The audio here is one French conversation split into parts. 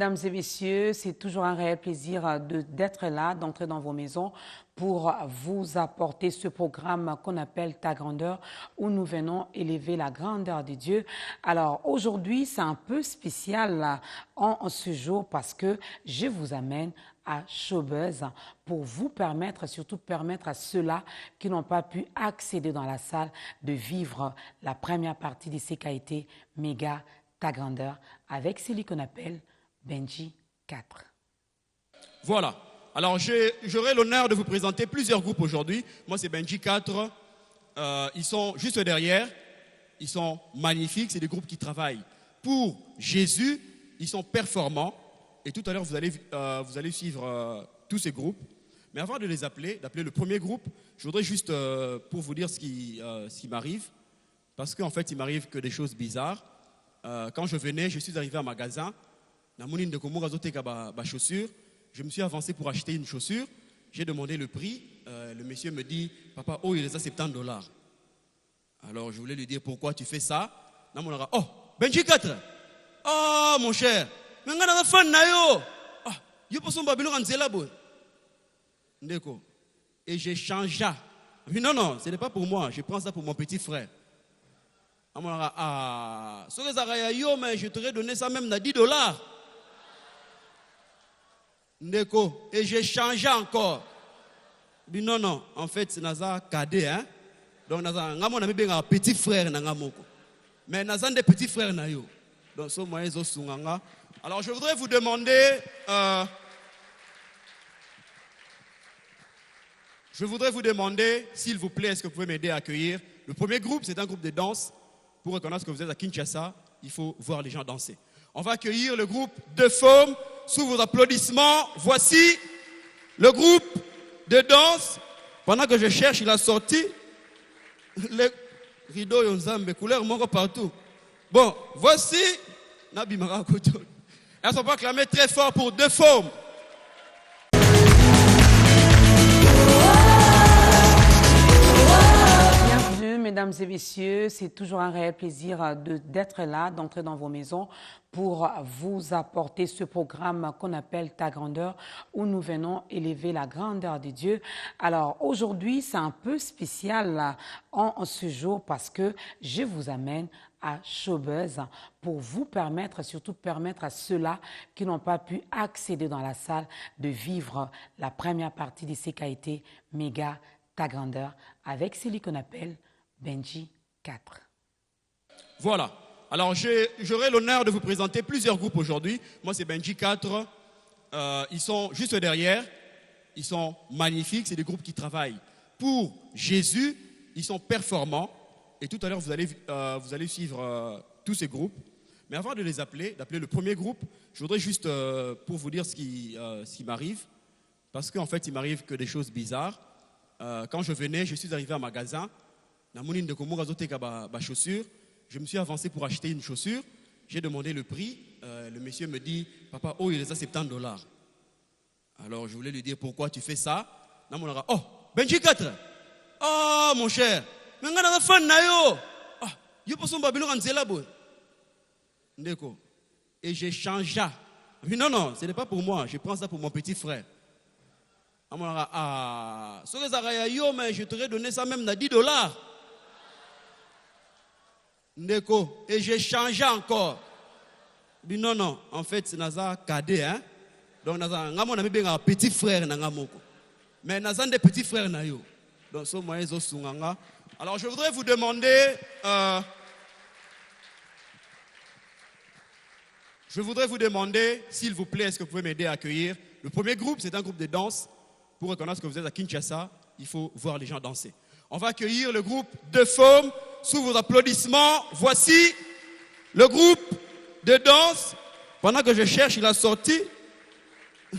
mesdames et messieurs, c'est toujours un réel plaisir d'être là, d'entrer dans vos maisons pour vous apporter ce programme qu'on appelle Ta grandeur, où nous venons élever la grandeur de Dieu. Alors aujourd'hui, c'est un peu spécial en ce jour parce que je vous amène à Showbuzz pour vous permettre, surtout permettre à ceux-là qui n'ont pas pu accéder dans la salle de vivre la première partie de ce qui a été méga Ta grandeur avec celui qu'on appelle Benji 4. Voilà. Alors, j'aurai l'honneur de vous présenter plusieurs groupes aujourd'hui. Moi, c'est Benji 4. Ils sont juste derrière. Ils sont magnifiques. C'est des groupes qui travaillent pour Jésus. Ils sont performants. Et tout à l'heure, vous allez suivre tous ces groupes. Mais avant de les d'appeler le premier groupe, je voudrais juste, pour vous dire ce qui m'arrive. Parce qu'en fait, il m'arrive que des choses bizarres. Quand je venais, je suis arrivé à un magasin. Chaussures. Je me suis avancé pour acheter une chaussure. J'ai demandé le prix. Le monsieur me dit, papa, oh, il est à $70. Alors, je voulais lui dire, pourquoi tu fais ça? Oh, Benji 4. Oh, mon cher. Et j'ai changé. Non, non, ce n'est pas pour moi. Je prends ça pour mon petit frère. Ah, mais je t'aurais donné ça même à $10. Ndeko. Et j'ai changé encore. Non, non, en fait, c'est un cadet. Hein? Donc, on a un petit frère. Mais on a des petits frères. Donc, alors, je voudrais vous demander. S'il vous plaît, est-ce que vous pouvez m'aider à accueillir le premier groupe? C'est un groupe de danse. Pour reconnaître que vous êtes à Kinshasa, il faut voir les gens danser. On va accueillir le groupe de femmes. Sous vos applaudissements, voici le groupe de danse. Pendant que je cherche, il a sorti les rideaux Yonzambe, couleur moro partout. Bon, voici Nabi Marakoto. Elles sont pas acclamées très fort pour deux femmes. Mesdames et messieurs, c'est toujours un réel plaisir d'être là, d'entrer dans vos maisons pour vous apporter ce programme qu'on appelle Ta grandeur, où nous venons élever la grandeur de Dieu. Alors aujourd'hui, c'est un peu spécial en ce jour parce que je vous amène à Showbuzz pour vous permettre, surtout permettre à ceux-là qui n'ont pas pu accéder dans la salle de vivre la première partie de ce qui a été méga Ta grandeur avec celui qu'on appelle Benji 4. Voilà. Alors, j'aurai l'honneur de vous présenter plusieurs groupes aujourd'hui. Moi, c'est Benji 4. Ils sont juste derrière. Ils sont magnifiques. C'est des groupes qui travaillent pour Jésus. Ils sont performants. Et tout à l'heure, vous allez suivre tous ces groupes. Mais avant de d'appeler le premier groupe, je voudrais juste, pour vous dire ce qui m'arrive. Parce qu'en fait, il m'arrive que des choses bizarres. Quand je venais, je suis arrivé à un magasin. Chaussures. Je me suis avancé pour acheter une chaussure. J'ai demandé le prix. Le monsieur me dit, papa, oh, il est à $70. Alors, je voulais lui dire, pourquoi tu fais ça? Oh, Benji 4. Oh, mon cher. Et j'ai changé. Non, non, ce n'est pas pour moi. Je prends ça pour mon petit frère. Ah, mais je t'aurais donné ça même à $10. Ndeko. Et j'ai changé encore. Non, non, en fait, c'est un cadet. Hein? Donc, on a un petit frère. Mais on a des petits frères. Donc, alors, je voudrais vous demander. S'il vous plaît, est-ce que vous pouvez m'aider à accueillir le premier groupe? C'est un groupe de danse. Pour reconnaître que vous êtes à Kinshasa, il faut voir les gens danser. On va accueillir le groupe de femmes. Sous vos applaudissements, voici le groupe de danse. Pendant que je cherche, il a sorti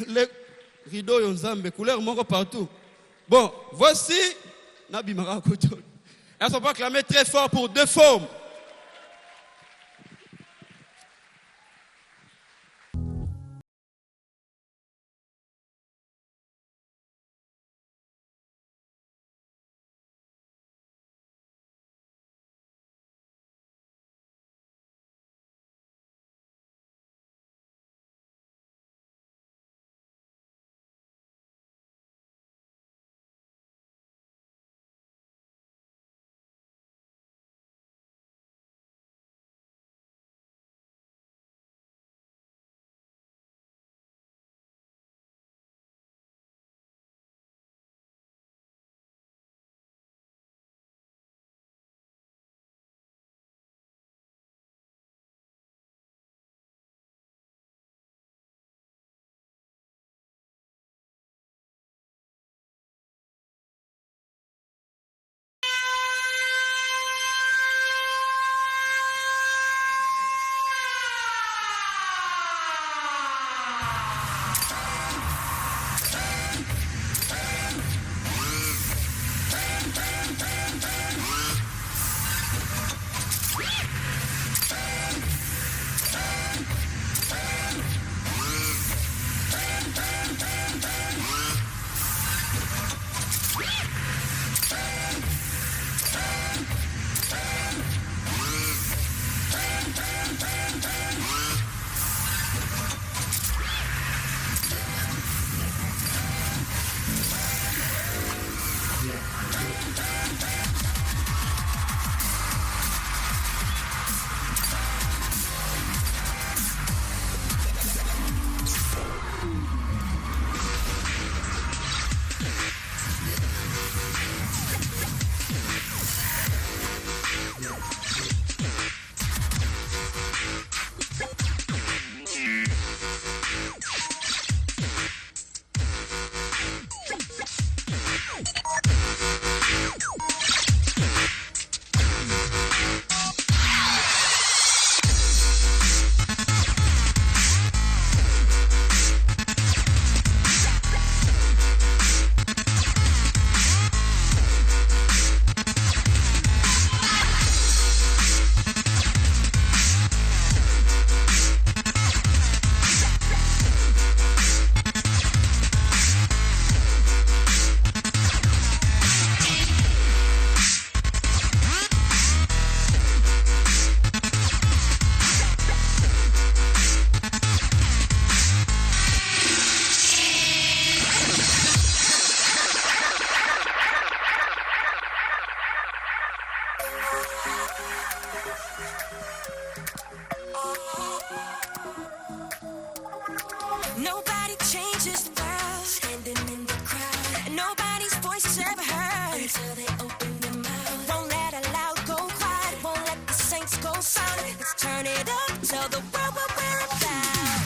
les rideaux Yonzambe, couleur moro partout. Bon, voici Nabi Marakoto. Elles sont pas acclamées très fort pour deux femmes. Nobody changes the world, standing in the crowd. And nobody's voice is ever heard until they open their mouth. Won't let a loud go quiet, won't let the saints go silent. Let's turn it up, tell the world what we're about.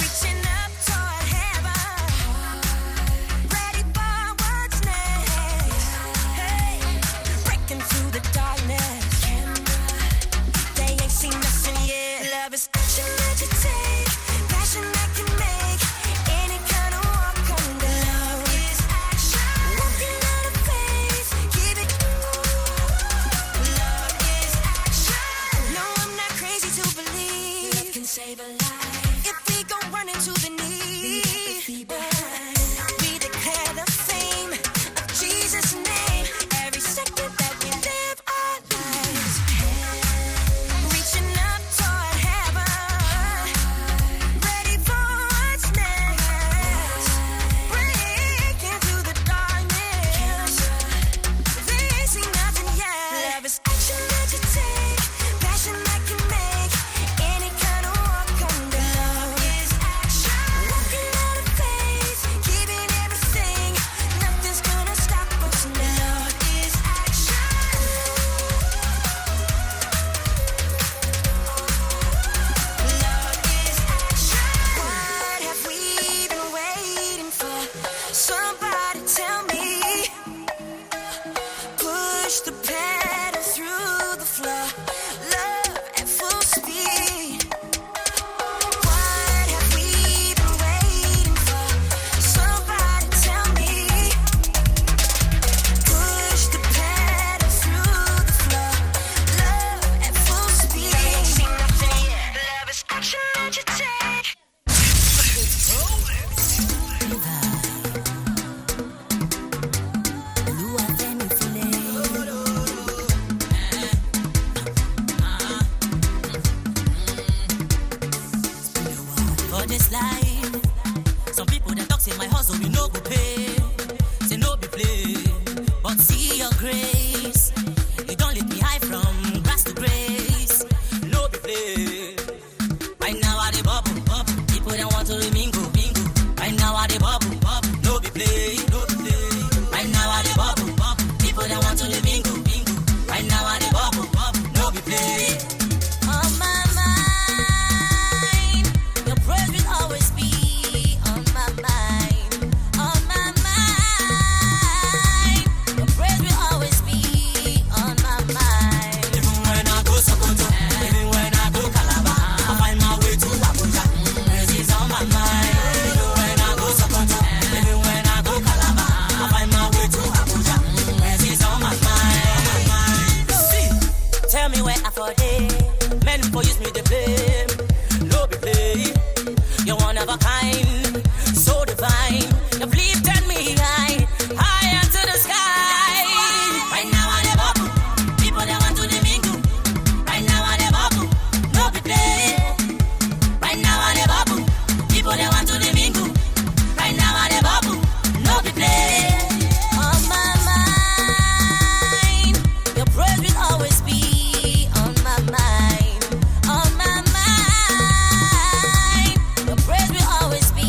Reaching up toward heaven, ready for what's next. Hey, breaking through the darkness. They ain't seen nothing yet. Love is action that you take, passion that can make any kind of walk under. Love is action, walking out of faith, keep it. Love is action. No, I'm not crazy to believe love can save a life if we go running to the knees. We declare the fame of Jesus' name every second that we live our lives. Reaching up toward heaven, ready for what's next. Breaking through the darkness, they ain't seen nothing yet. Love is action that you take, passion that can make any kind of walk under. Love is action, walking out of faith, keeping everything. Nothing's gonna stop us now. Love is action. Love is action. What have we been waiting for? Somebody tell me. Push the pedal through the floor. Love at full speed. What have we been waiting for? Somebody tell me. Push the pedal through the floor. Love at full speed. They ain't seen nothing yet. Love is action that you take. For this life, some people that talk say my hustle we no go pay, say no be play, but see your grace, you don't let me high from grass to grace, no be play. Right now I dey bubble, bubble, people that want to mingle, mingle. Right now I dey bubble, bubble, no be play, no be play. Right now I dey bubble, bubble, people that want to mingle, mingle. Right now I dey bubble, bubble, no be play. On my mind, your praise will always be on my mind. On my mind, your praise will always be on my mind. Even when I go Sokoto, even when I go Calabar, I find my way to Abuja. Praise is on my mind. Even when I go Sokoto, even when I go Calabar, I find my way to Abuja. Praise is on my mind. See, tell me where I for day. Men for use me the blame. No be play. You're one of a kind, so divine. You've lifted me high, high into the sky. Right now I dey bubble, people that want to dey mingle. Right now I dey bubble, no be play. Right now I dey bubble, people that want to dey mingle. Right now I dey bubble, no be play. On my mind, your praise will always be on my mind. On my mind, your praise will always be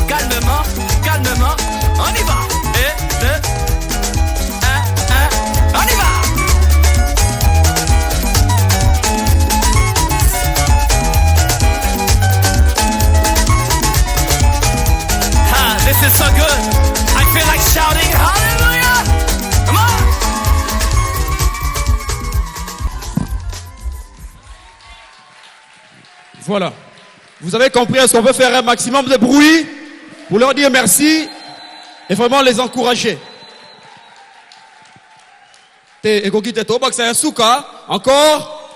Calmement, calmement, on y va. Et 2, 1, 1, on y va. Ah, this is so good. I feel like shouting hallelujah. Come on. Voilà. Vous avez compris, est-ce qu'on peut faire un maximum de bruit pour leur dire merci et vraiment les encourager. Encore.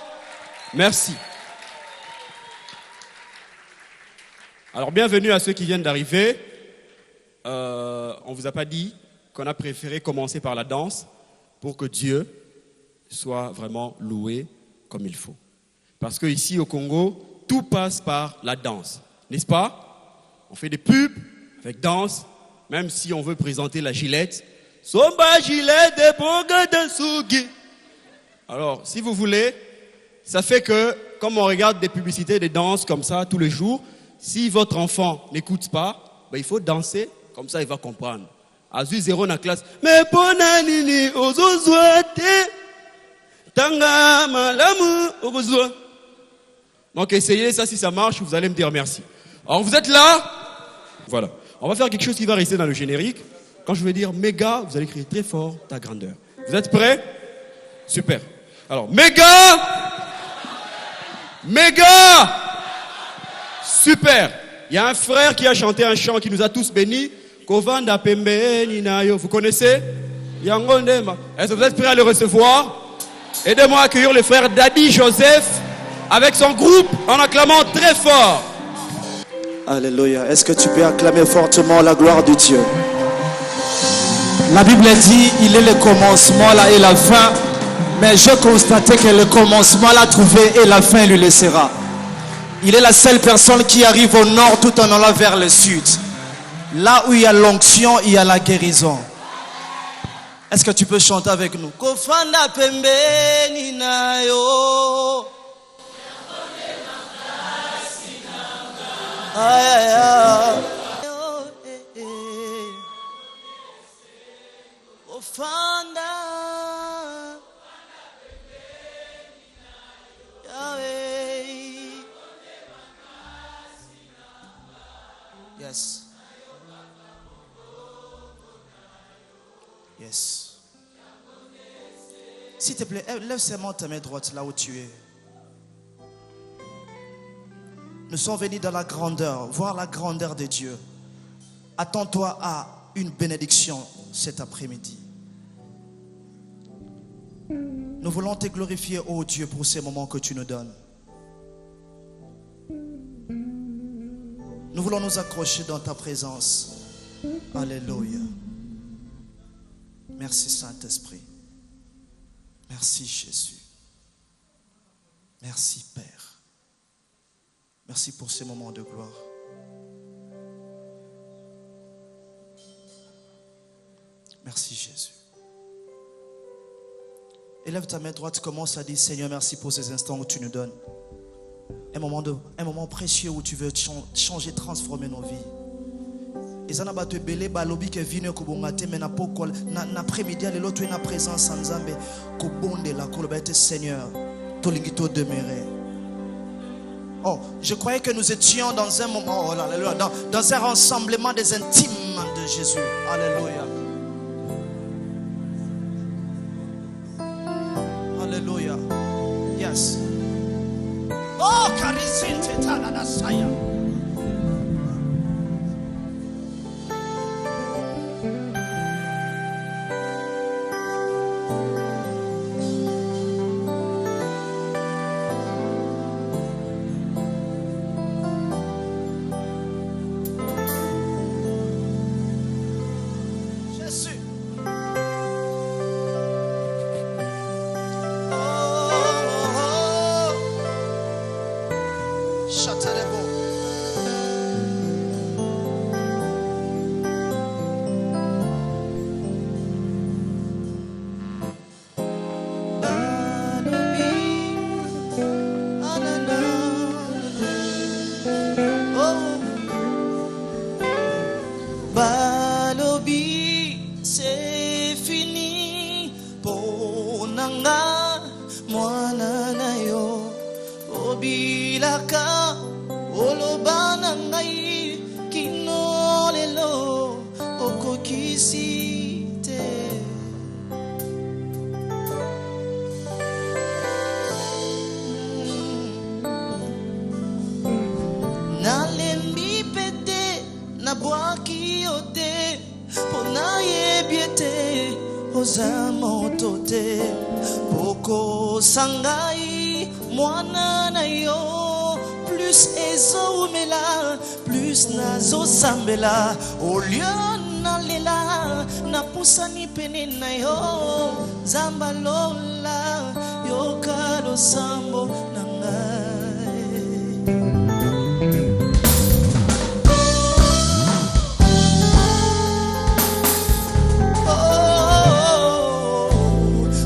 Merci. Alors, bienvenue à ceux qui viennent d'arriver. On ne vous a pas dit qu'on a préféré commencer par la danse pour que Dieu soit vraiment loué comme il faut. Parce qu'ici au Congo, tout passe par la danse, n'est-ce pas? On fait des pubs avec danse, même si on veut présenter la Gillette. Somba Gillette de Bonga de Sugi. Alors, si vous voulez, ça fait que, comme on regarde des publicités de danse comme ça tous les jours, si votre enfant n'écoute pas, ben il faut danser, comme ça il va comprendre. Azu zéro na classe. Mais ponanini ozozwate tanga malamu ozozwa. Donc essayez ça, si ça marche, vous allez me dire merci. Alors vous êtes là? Voilà. On va faire quelque chose qui va rester dans le générique. Quand je vais dire méga, vous allez crier très fort ta grandeur. Vous êtes prêts? Super. Alors méga! Méga! Super. Il y a un frère qui a chanté un chant qui nous a tous bénis. Kovanda Pembe Ninayo. Vous connaissez? Yangondema. Est-ce que vous êtes prêts à le recevoir? Aidez-moi à accueillir le frère Daddy Joseph avec son groupe en acclamant très fort. Alléluia. Est-ce que tu peux acclamer fortement la gloire de Dieu? La Bible dit, il est le commencement là et la fin. Mais je constatais que le commencement l'a trouvé et la fin lui laissera. Il est la seule personne qui arrive au nord tout en allant vers le sud. Là où il y a l'onction, il y a la guérison. Est-ce que tu peux chanter avec nous? Kofanda pembeni nayo. Aïe, aïe, aïe. Kofanda. Yes. Yes. S'il te plaît, lève seulement ta main droite là où tu es. Nous sommes venus dans la grandeur, voir la grandeur de Dieu. Attends-toi à une bénédiction cet après-midi. Nous voulons te glorifier, ô Dieu, pour ces moments que tu nous donnes. Nous voulons nous accrocher dans ta présence. Alléluia. Merci Saint-Esprit. Merci Jésus. Merci Père. Merci pour ces moments de gloire. Merci Jésus. Élève ta main droite, commence à dire Seigneur, merci pour ces instants où tu nous donnes. Un moment précieux où tu veux changer, transformer nos vies. Et ça n'a pas te belé balobi que vine ko bongate mais na poko na après-midi le l'autre na présence en Zambé ko bonde la ko le Seigneur to lingito demeurer. Oh, je croyais que nous étions dans un moment oh là, alléluia, dans un rassemblement des intimes de Jésus. Alléluia. Alléluia. Yes. Oh, karisinte tana saya. Oh. Balobi, c'est fini. Ponanga, mwana na yo. Obilaka, olobana ngai. Kino lelo, okokisi te. Nalembi pete, nabwaki ote. Pona yebiete, oza moto te. Poko sangai, mwana na yo. Plus ezo umela, plus nazo sambela. Au lieu nalela, napusani pene na yo. Zamba lola, yo kado sambo nangai.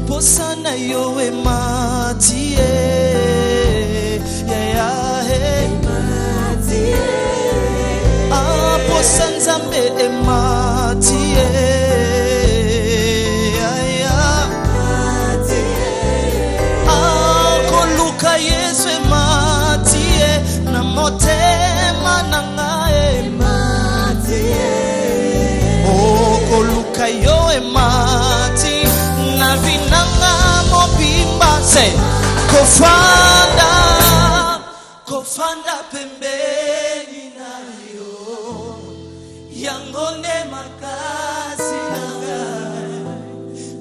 Posana yo e matie, yeah yeah hey matie. Ah posan zambe e matie, yeah yeah matie. Ah koluka Yesu e matie, na motema nanga e matie. Oh koluka yo e matie. Na vinanga mobimba se kofanda pembeni na yo yangone makasi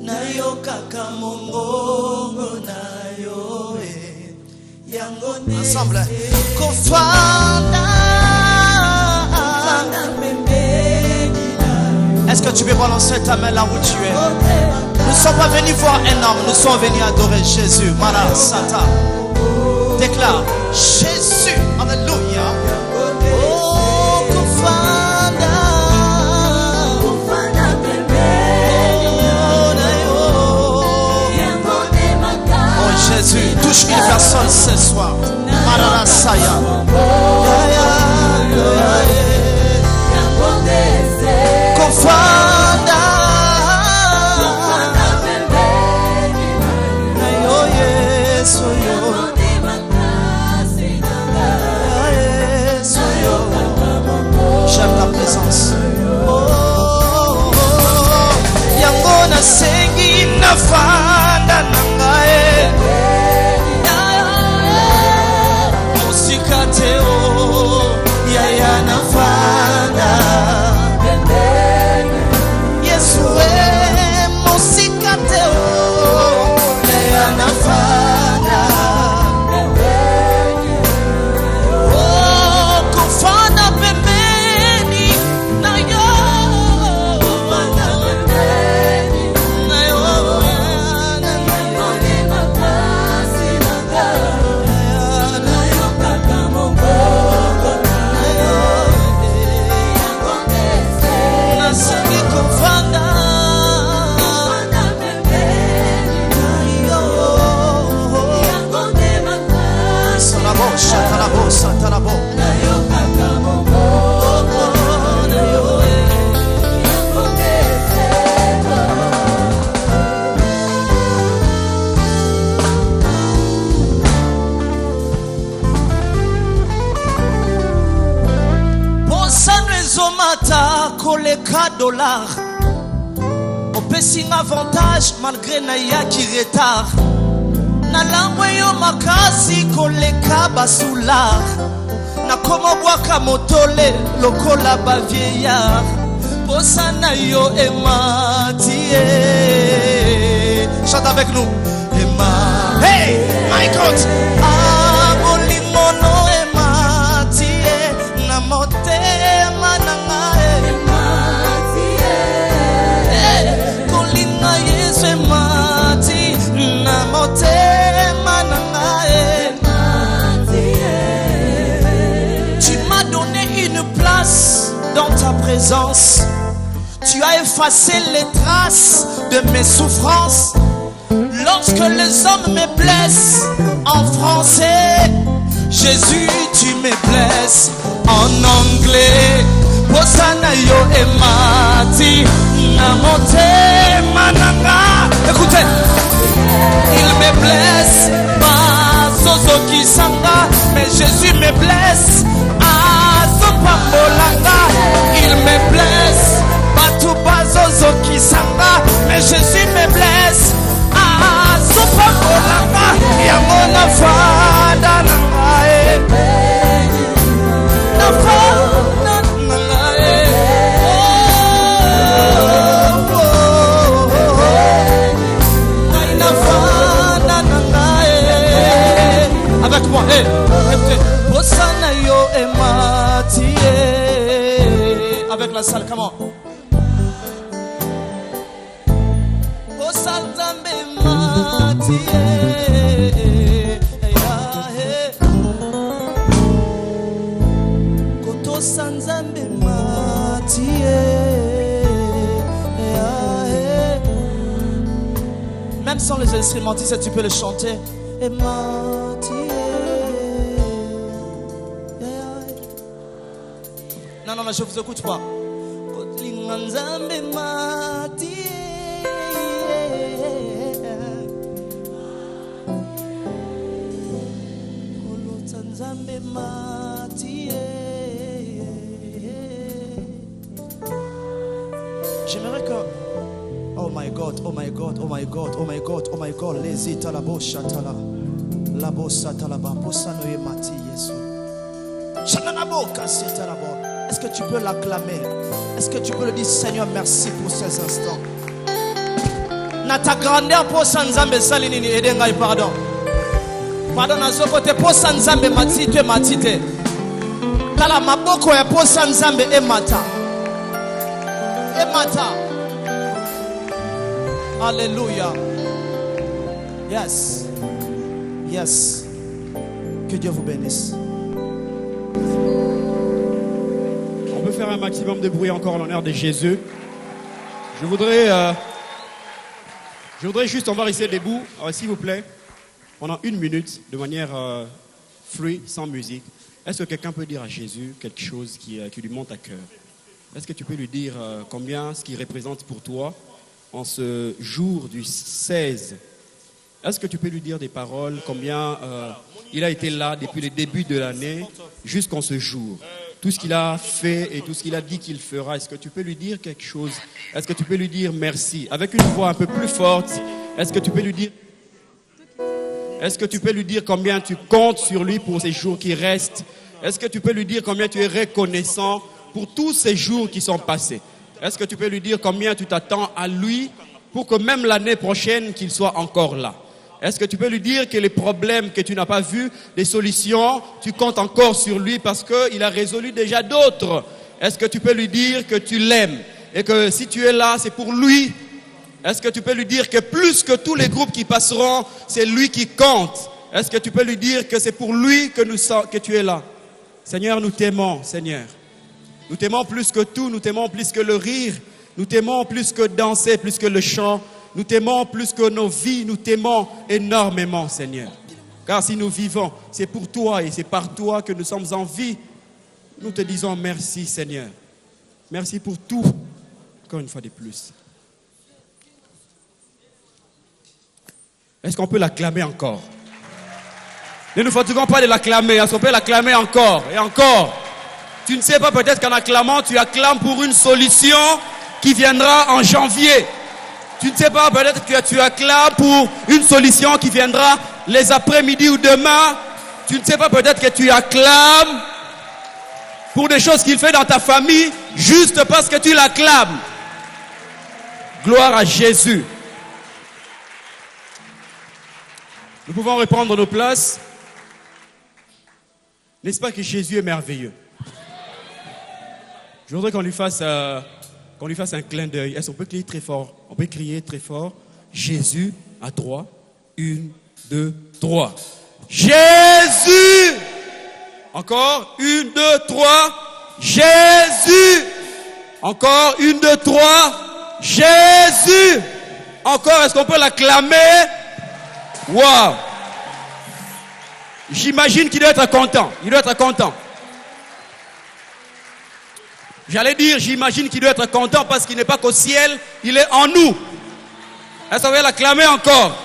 na yo kaka mongongo na yo yangone ensemble kofanda pembeni na yo. Est-ce que tu peux balancer ta main là où tu es? Nous ne sommes pas venus voir un homme, nous sommes venus adorer Jésus. Mara Sata. Déclare Jésus. Alléluia. Oh, Kofanda. Oh, Jésus, touche une personne ce soir. Mara Saya. Kofanda. J'aime ta présence. Oh, Yangona sengi na fanda nangae. Musikate o yaya na fanda. Yesu e musikate o yaya na fanda. Oh, kufana pembeni na yo. Na yo. Na yo kaka mongongo na yo. Nasengi kufanda. Talabo, talabo. Mata koleka dollar. On peut signer avantage malgré naya qui retard. Na langwe yo makasi koleka basular. Na komo bwaka motole lokola ba vieillard. Posana yo ematie. Chante avec nous. Ema. Hey, my God. Ah, molimono ematie. Na motema nanga ematie. Hey, kolinga Yesu ematie. Na motema nanga ematie. Tu m'as donné une place dans ta présence. Tu as effacé les traces de mes souffrances. Lorsque les hommes me blessent en français, Jésus, tu me blesses. En anglais, Posana yo emati namote mananga. Écoutez, il me blesse, pas sozo kisanga, mais Jésus me blesse. Ah, sopambolanga, il me blesse, pas tout pas sozo kisanga, mais Jésus me blesse. Ah, sopambolanga, yamona fada nangae, na fada nangae. Avec moi, écoutez. Posana yo emati. Avec la salle, comment? Posana zambe mati. Koto sanzambe mati. Même sans les instrumentistes, tu peux le chanter. Non, mais je vous écoute pas. J'aimerais que... Oh my God, oh my God, oh my God, oh my God, oh my God. Les états la bocha tala. La bossa talaba. Posano ye mati Yesu. Chananaboka c'est la bo. Est-ce que tu peux l'acclamer? Est-ce que tu peux le dire, Seigneur, merci pour ces instants? Na ta grandeur pour Sanzambe salinini edengai pardon. Pardon na zo côté pour Sanzambe matite matite. Kala maboko ya pour Sanzambe emata. Emata. Alléluia. Yes. Yes. Que Dieu vous bénisse. On peut faire un maximum de bruit encore en l'honneur de Jésus. Je voudrais juste, on va rester debout, s'il vous plaît, pendant 1 minute, de manière free, sans musique. Est-ce que quelqu'un peut dire à Jésus quelque chose qui lui monte à cœur? Est-ce que tu peux lui dire combien ce qu'il représente pour toi en ce jour du 16? Est-ce que tu peux lui dire des paroles, combien il a été là depuis le début de l'année jusqu'en ce jour? Tout ce qu'il a fait et tout ce qu'il a dit qu'il fera, est-ce que tu peux lui dire quelque chose? Est-ce que tu peux lui dire merci? Avec une voix un peu plus forte, est-ce que tu peux lui dire... Est-ce que tu peux lui dire combien tu comptes sur lui pour ces jours qui restent? Est-ce que tu peux lui dire combien tu es reconnaissant pour tous ces jours qui sont passés? Est-ce que tu peux lui dire combien tu t'attends à lui pour que même l'année prochaine, qu'il soit encore là? Est-ce que tu peux lui dire que les problèmes que tu n'as pas vus, les solutions, tu comptes encore sur lui parce qu'il a résolu déjà d'autres? Est-ce que tu peux lui dire que tu l'aimes et que si tu es là, c'est pour lui? Est-ce que tu peux lui dire que plus que tous les groupes qui passeront, c'est lui qui compte? Est-ce que tu peux lui dire que c'est pour lui que tu es là? Seigneur, nous t'aimons, Seigneur. Nous t'aimons plus que tout, nous t'aimons plus que le rire, nous t'aimons plus que danser, plus que le chant. Nous t'aimons plus que nos vies, nous t'aimons énormément, Seigneur. Car si nous vivons, c'est pour toi et c'est par toi que nous sommes en vie. Nous te disons merci, Seigneur. Merci pour tout, encore une fois de plus. Est-ce qu'on peut l'acclamer encore? Ne nous fatiguons pas de l'acclamer, est-ce qu'on peut l'acclamer encore et encore? Tu ne sais pas, peut-être qu'en acclamant, tu acclames pour une solution qui viendra en janvier. Tu ne sais pas, peut-être que tu acclames pour une solution qui viendra les après-midi ou demain. Tu ne sais pas, peut-être que tu acclames pour des choses qu'il fait dans ta famille juste parce que tu l'acclames. Gloire à Jésus. Nous pouvons reprendre nos places. N'est-ce pas que Jésus est merveilleux? Je voudrais qu'on lui fasse un clin d'œil. Est-ce qu'on peut crier très fort? On peut crier très fort. Jésus à 3. 1, 2, 3. Jésus! Encore. 1, 2, 3. Jésus! Encore. 1, 2, 3. Jésus! Encore. Est-ce qu'on peut l'acclamer? Wow! J'imagine qu'il doit être content. Il doit être content. J'allais dire, j'imagine qu'il doit être content parce qu'il n'est pas qu'au ciel, il est en nous. Est-ce que vous allez l'acclamer encore?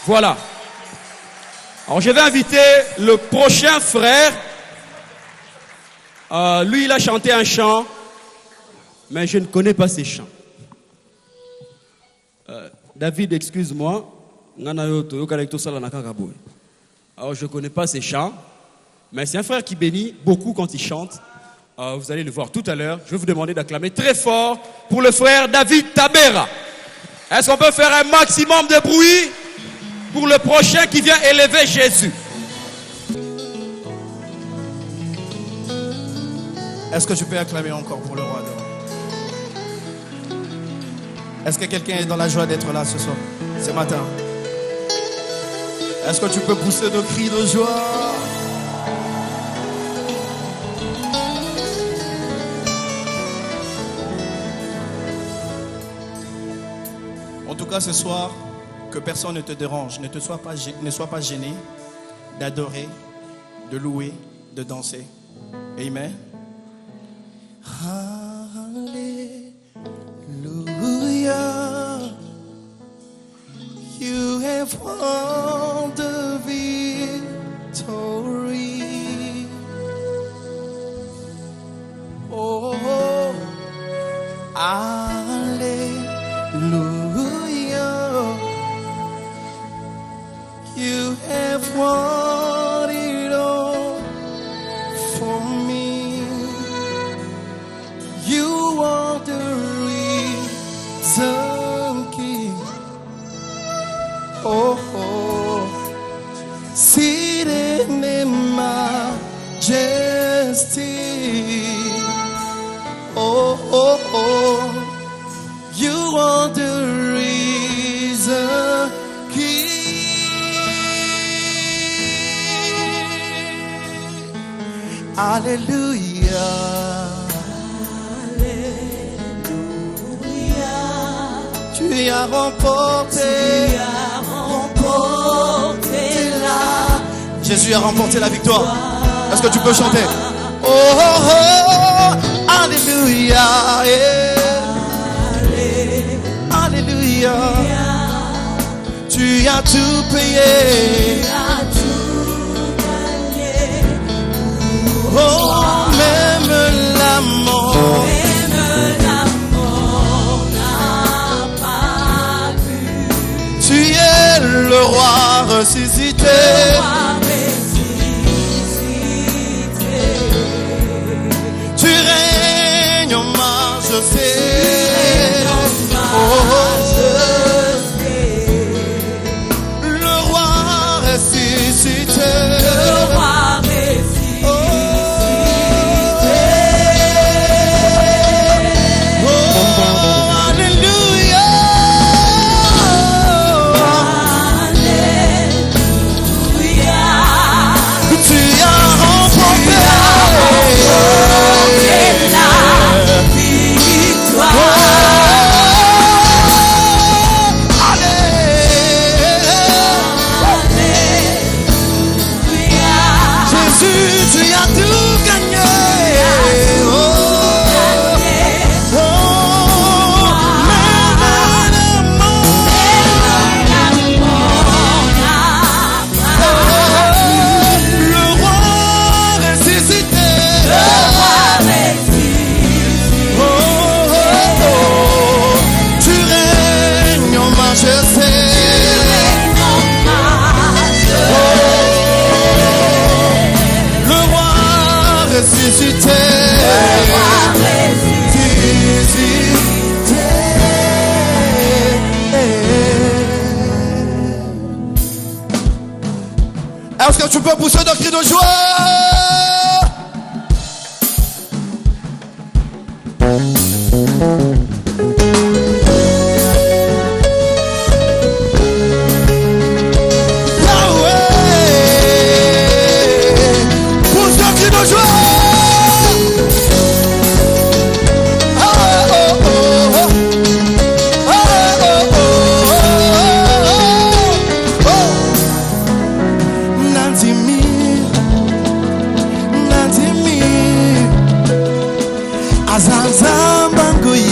Voilà. Alors je vais inviter le prochain frère. Lui, il a chanté un chant, mais je ne connais pas ces chants. David, excuse-moi. Alors je ne connais pas ces chants, mais c'est un frère qui bénit beaucoup quand il chante. Vous allez le voir tout à l'heure. Je vais vous demander d'acclamer très fort pour le frère David Tabera. Est-ce qu'on peut faire un maximum de bruit pour le prochain qui vient élever Jésus? Est-ce que tu peux acclamer encore pour le roi d'or? Est-ce que quelqu'un est dans la joie d'être là ce soir, ce matin? Est-ce que tu peux pousser de cris de joie? En tout cas, ce soir, que personne ne te dérange, ne sois pas gêné d'adorer, de louer, de danser. Amen. Hallelujah. You have won the victory. Oh, hallelujah. You have won it all for me. You are the reason, King. Oh, oh, seated in majesty. Oh, oh, oh, you are the reason, King. Hallelujah. Tu as remporté la. Jésus a remporté la victoire. Est-ce que tu peux chanter? Oh, oh, oh, alléluia, yeah. Alléluia. Tu as tout payé. Oh, même la mort. Tu es le roi ressuscité. Tu règnes en majesté. Oh, le roi ressuscité. Est-ce que tu peux pousser de cris de joie?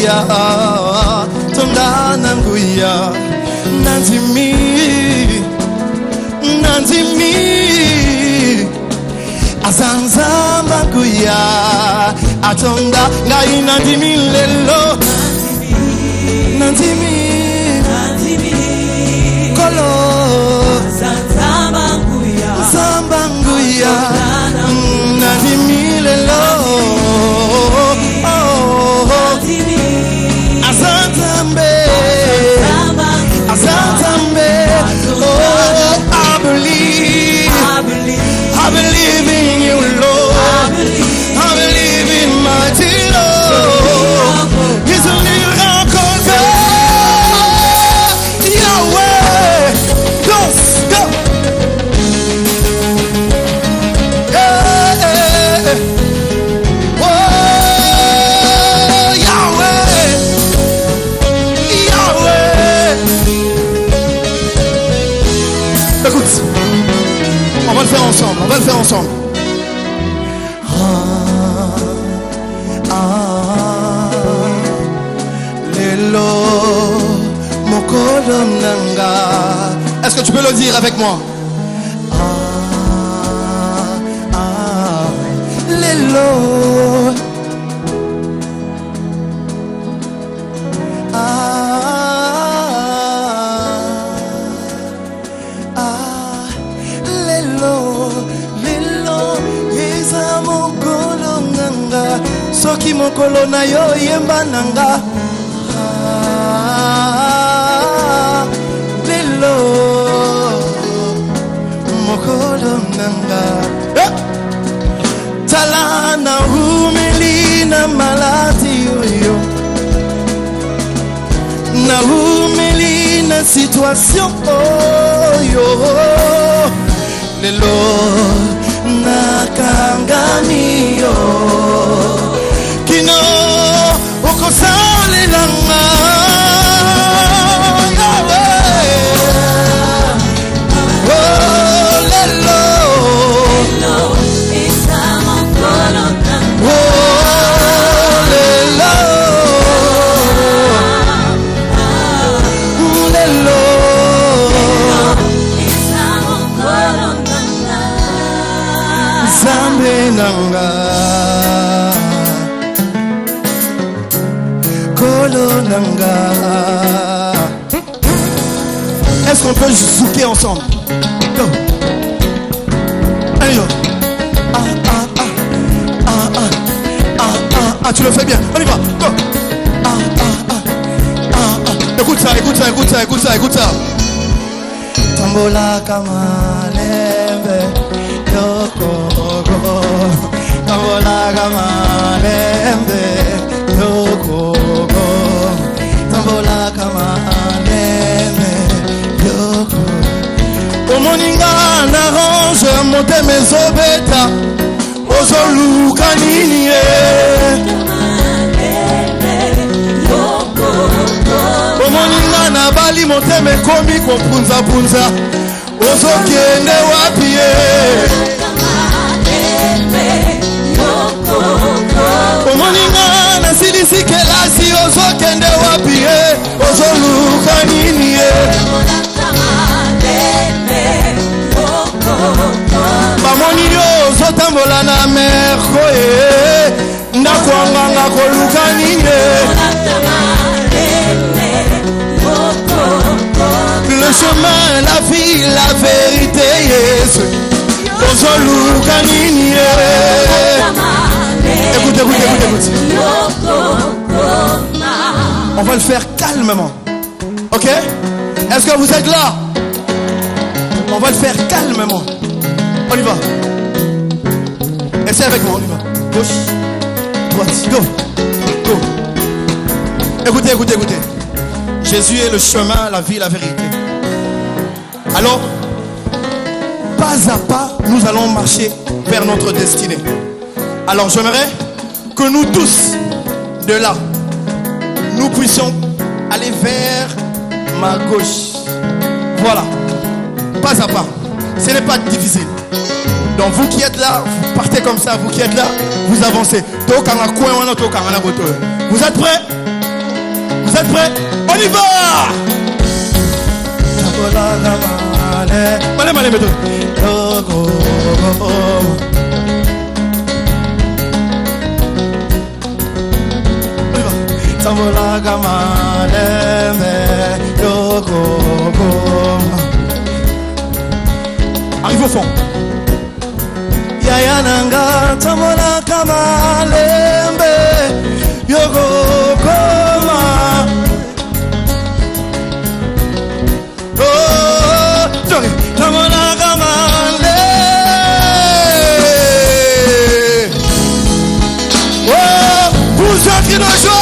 nanguya tonga nanguya nanzimi azanzamba nguya atonga ngai nanzimi lelo nanzimi kolo zamba nguya nanzimi lelo azanzambe oh I believe in you, Lord. I believe in mighty Lord. He's a miracle God. Yahweh. Go. Yeah. Oh, Yahweh. Écoute. On va le faire ensemble, Lelo mokolo nanga. Est-ce que tu peux le dire avec moi? Lelo soki mokolo na yo yemba nanga lelo mokolo nanga tala na humili na malati yoyo na humili na situation oyo lelo nakangamiyo kino okosale nanga oh lelo zambe nanga kolonanga. Est-ce qu'on peut zouker ensemble? Go. Allez, tu le fais bien. On y va. Go. Écoute ça. Tambola kamalembe yokogo. Tambola kamalembe yokogo. Tambola kamalembe yokogo. Omoninga n'arrange monter mes obeta. Ozoluka nini omoninga na bali motema ekomi kopunza ozokende wapi omoninga na silisi kelasi ozokende wapi ozoluka nini bamoni yo ozotambola na merko ndakwanganga koluka nini le chemin, la vie, la vérité, yes. Ozoluka nini écoute. On va le faire calmement. Ok? Est-ce que vous êtes là? On va le faire calmement. On y va. Essaye avec moi, on y va. Gauche, droite, go. Écoutez. Jésus est le chemin, la vie, la vérité. Alors, pas à pas, nous allons marcher vers notre destinée. Alors, j'aimerais que nous tous, de là, nous puissions aller vers ma gauche. Voilà. Pas à pas. Ce n'est pas difficile. Donc, vous qui êtes là, vous partez comme ça. Vous qui êtes là, vous avancez. Vous êtes prêts? Vous êtes prêts? On y va! Allez, allez, mettons. Arrive au fond. Yayananga tamola kamalembe yogokoma. Oh, sorry. Tamola kamale. Oh, vous êtes qui nous jouez.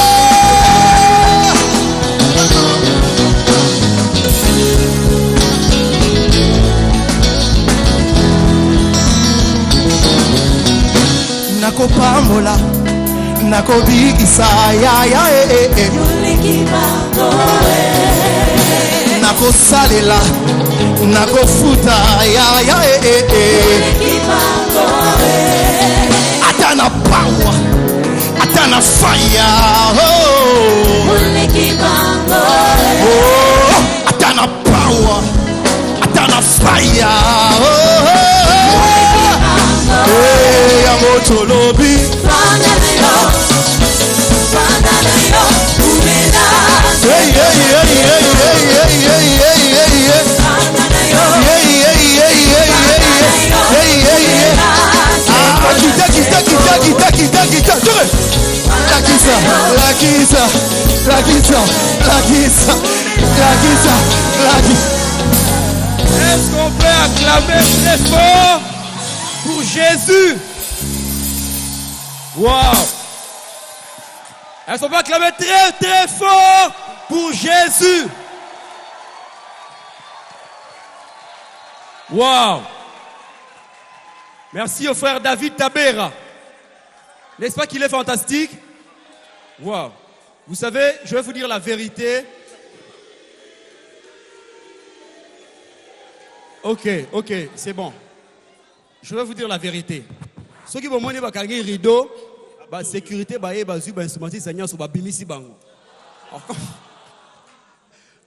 Nakopambola, nakobikisa ya ya nakosalela, nakofuta ya ya atana power, atana fire, oh, atana power, atana fire, oh, hey, amoto lobi. Hey, hey, hey, hey, hey, hey, hey, hey, hey, hey. Hey, hey, hey, hey, hey, hey, hey. Ah, kita. La kisa. Est-ce qu'on peut acclamer très fort pour Jésus? Wow! Est-ce qu'on peut acclamer très très fort pour Jésus? Wow! Merci au frère David Tabera. N'est-ce pas qu'il est fantastique? Wow! Vous savez, je vais vous dire la vérité. Ok, c'est bon. Je vais vous dire la vérité. Ceux qui vont mener un rideau, la sécurité,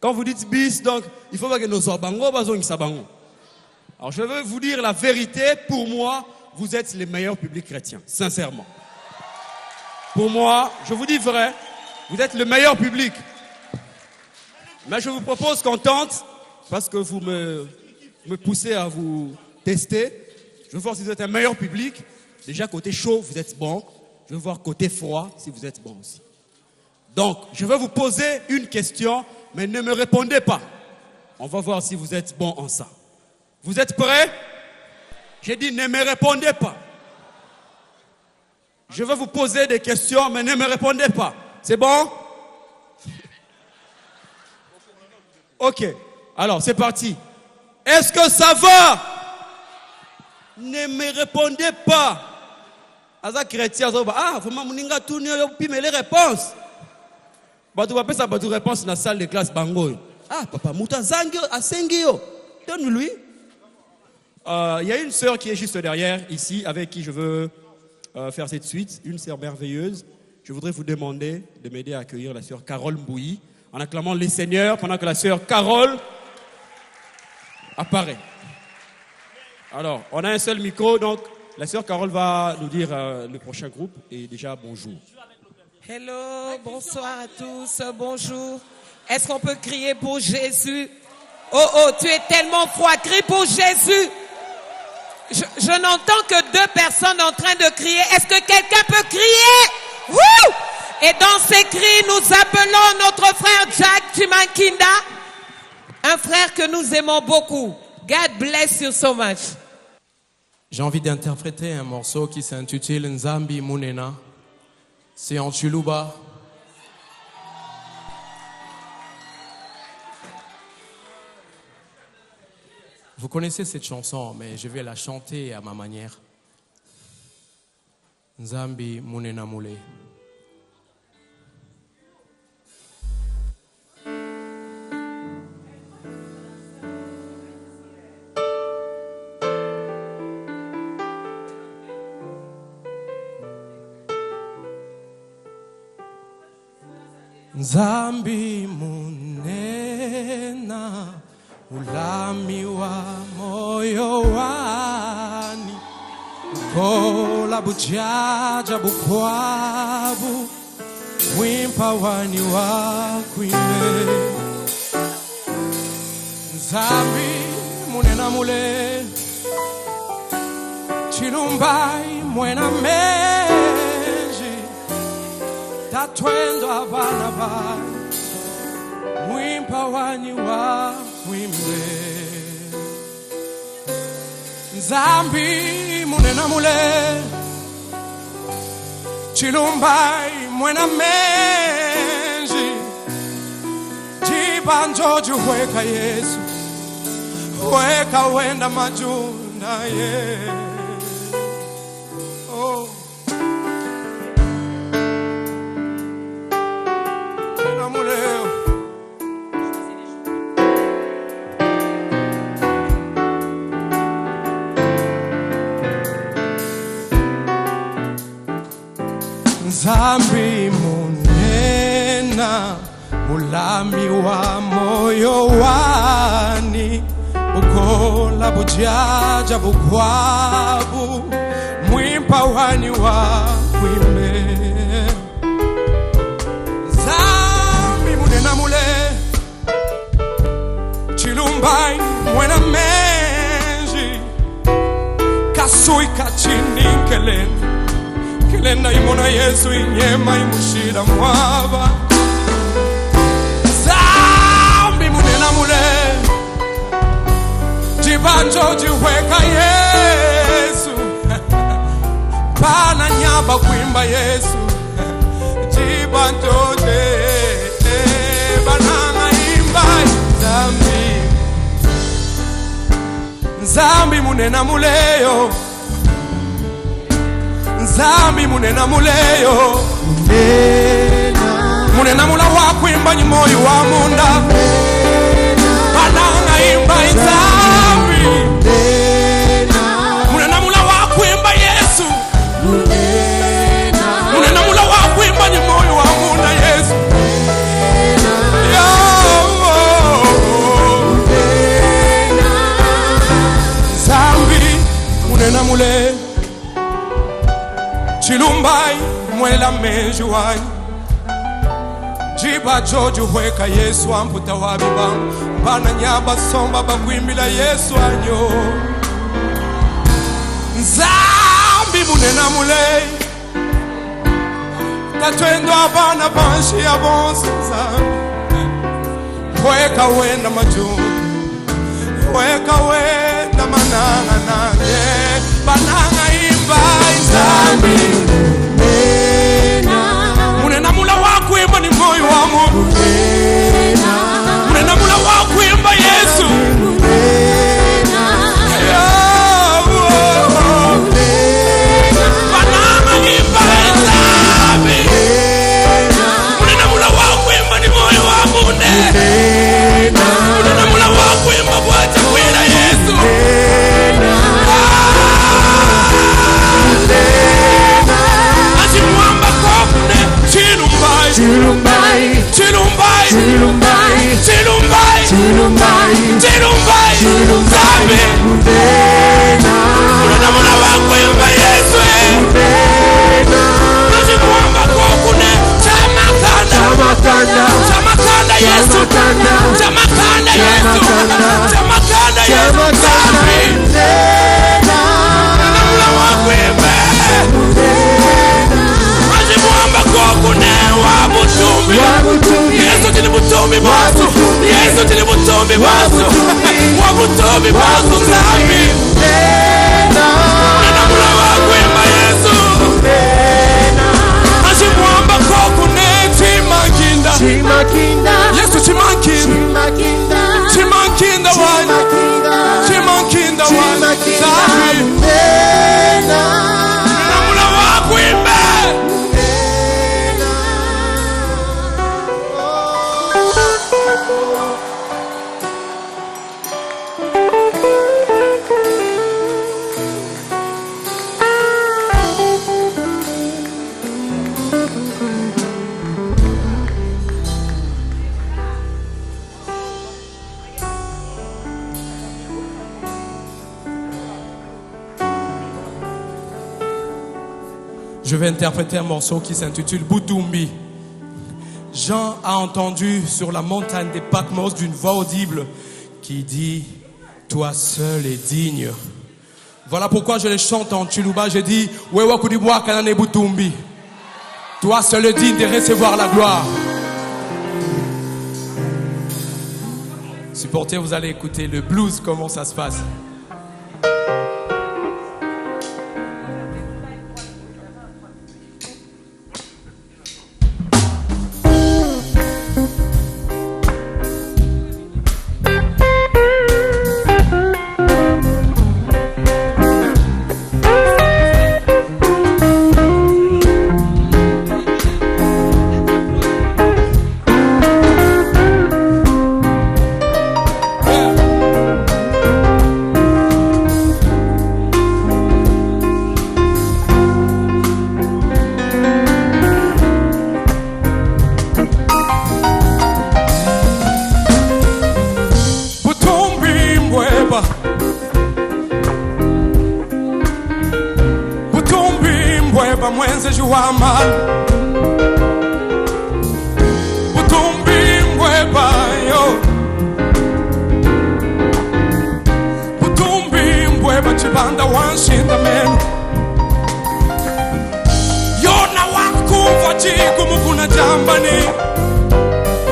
quand vous dites bis, donc il faut que nous soyons bango. Alors je vais vous dire la vérité. Pour moi, vous êtes les meilleurs publics chrétiens, sincèrement. Pour moi, je vous dis vrai, vous êtes le meilleur public. Mais je vous propose qu'on tente, parce que vous me poussez à vous tester. Je veux voir si vous êtes un meilleur public. Déjà, côté chaud, vous êtes bon. Je veux voir côté froid, si vous êtes bon aussi. Donc, je vais vous poser une question, mais ne me répondez pas. On va voir si vous êtes bon en ça. Vous êtes prêts? J'ai dit, ne me répondez pas. Je vais vous poser des questions, mais ne me répondez pas. C'est bon? Ok. Alors, c'est parti. Est-ce que ça va? Ne me répondez pas. Aza chrétien, ah, vraiment, moninga tourner, puis les réponses. Bah, tu vas passer à réponse dans la salle de classe bango. Ah, papa, mouta zangyo, asengyo. Donne-lui. Il y a une sœur qui est juste derrière, ici, avec qui je veux faire cette suite. Une sœur merveilleuse. Je voudrais vous demander de m'aider à accueillir la sœur Carole Mbouyi, en acclamant les seigneurs pendant que la sœur Carole apparaît. Alors, on a un seul micro, donc la sœur Carole va nous dire le prochain groupe et déjà bonjour. Hello, bonsoir à tous, bonjour. Est-ce qu'on peut crier pour Jésus? Oh, tu es tellement froid, crie pour Jésus. Je n'entends que 2 personnes en train de crier. Est-ce que quelqu'un peut crier? Wouh! Et dans ces cris, nous appelons notre frère Jack Chimankinda, un frère que nous aimons beaucoup. God bless you so much. J'ai envie d'interpréter un morceau qui s'intitule Nzambi Munena. C'est en Chuluba. Vous connaissez cette chanson, mais je vais la chanter à ma manière. Nzambi Munena Mule. Nzambi munena ulami wa moyo wani kola bujaja bukwabu wimpa wani wa kwime Nzambi munena mule chilumbai mwena menji tatwendo abana ba wimpa wani wa kwime Nzambi munena mule chilumbai mwena menji jibanjo juweka Yesu weka wenda majunda ye oh mwena mule Nzambi munena ulami wa moyo wani ukola bujaja bukwabu mwimpa wani wa kwime Nzambi munena mule chilumbai mwena menji kasui kachini kelena imona Yesu inyema imushira mwaba Nzambi munena mule jibanjo jiweka Yesu Bana nyaba kuimba Yesu jibanjo banana imba Nzambi munena muleyo Nzambi munena muleyo munena mula wakwimba nyimoyo wa munda banana imba Nzambi munena mula wakwimba Yesu munena mula wakwimba nyimoyo wa munda Yesu Nzambi munena mule chilumbai mwela mejuani jiba joju weka Yesu amputa wabiba bana nyaba somba bakwimbila Yesu anyo Nzambi munena mule tatwendo abana banshi abonse Nzambi weka wenda majungu weka wenda mananga nange bananga imba Nzambi munena mula wakwimba ni moyo wa Mungu munena mula wakwimba Yesu bananga imba Nzambi munena mula wakwimba ni moyo wa Mungu munena mula wakwimba bwacha kwira Yesu Achimwamba kokune chilumbai chilumbai chilumbai chilumbai chilumbai chilumbai chilumbai Nzambi munena mula wakwimba Yesu Achimwamba kokune chamakanda chamakanda Yesu chamakanda Yesu chamakanda Yesu Nzambi munena mula wakwimba Achimwamba kokune wabutumbi Yesu tini butumbi basu Yesu tini butumbi basu wabutumbi basu Nzambi munena mula wakwimba Yesu Achimwamba kokune chimakinda Yesu chimakinda chimakinda wani chimakinda wani Nzambi munena mula wakwimba je vais interpréter un morceau qui s'intitule Boutoumbi. Jean a entendu sur la montagne des Patmos d'une voix audible qui dit « Toi seul est digne ». Voilà pourquoi je les chante en Tchuluba. J'ai dit « Wewa Kudibwa Kanane Boutoumbi ». Toi seul est digne de recevoir la gloire. Supportez, vous allez écouter le blues, comment ça se passe. Mwenze juwa mal Butumbi mbweba yo Butumbi mbweba chibanda wanshinda menu Yona wakumva chiku mukuna jambani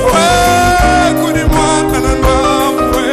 We kuni mwaka na namwe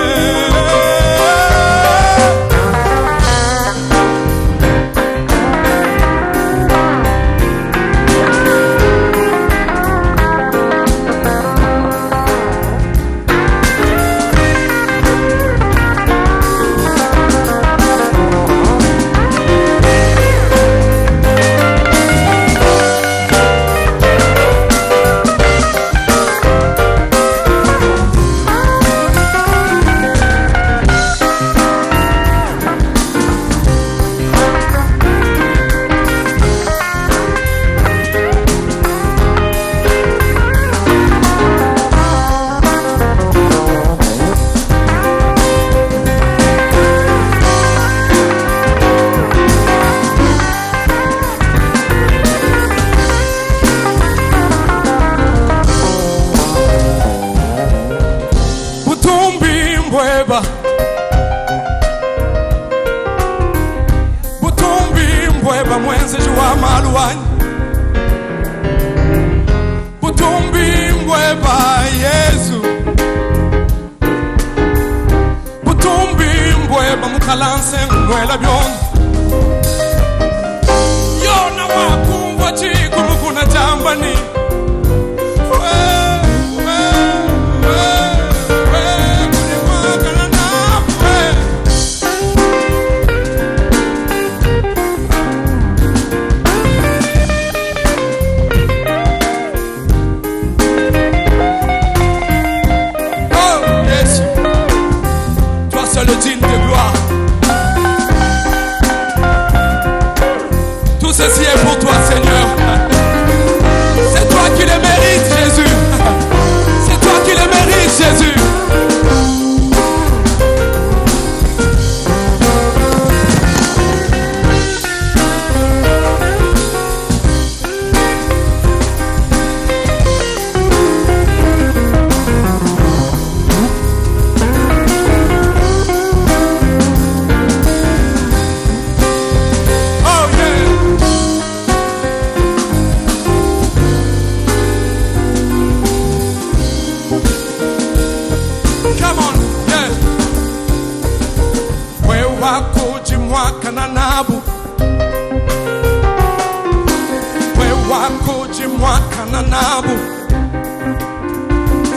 Butumbi mbweba mwenze juwa maluwanyi Butumbi mbweba Yesu Butumbi mbweba mukalanse mwela byondo Yona wakumva chiku mukuna jambani Ceci est pour toi, Seigneur. C'est toi qui le mérites, Jésus. C'est toi qui le mérites, Jésus.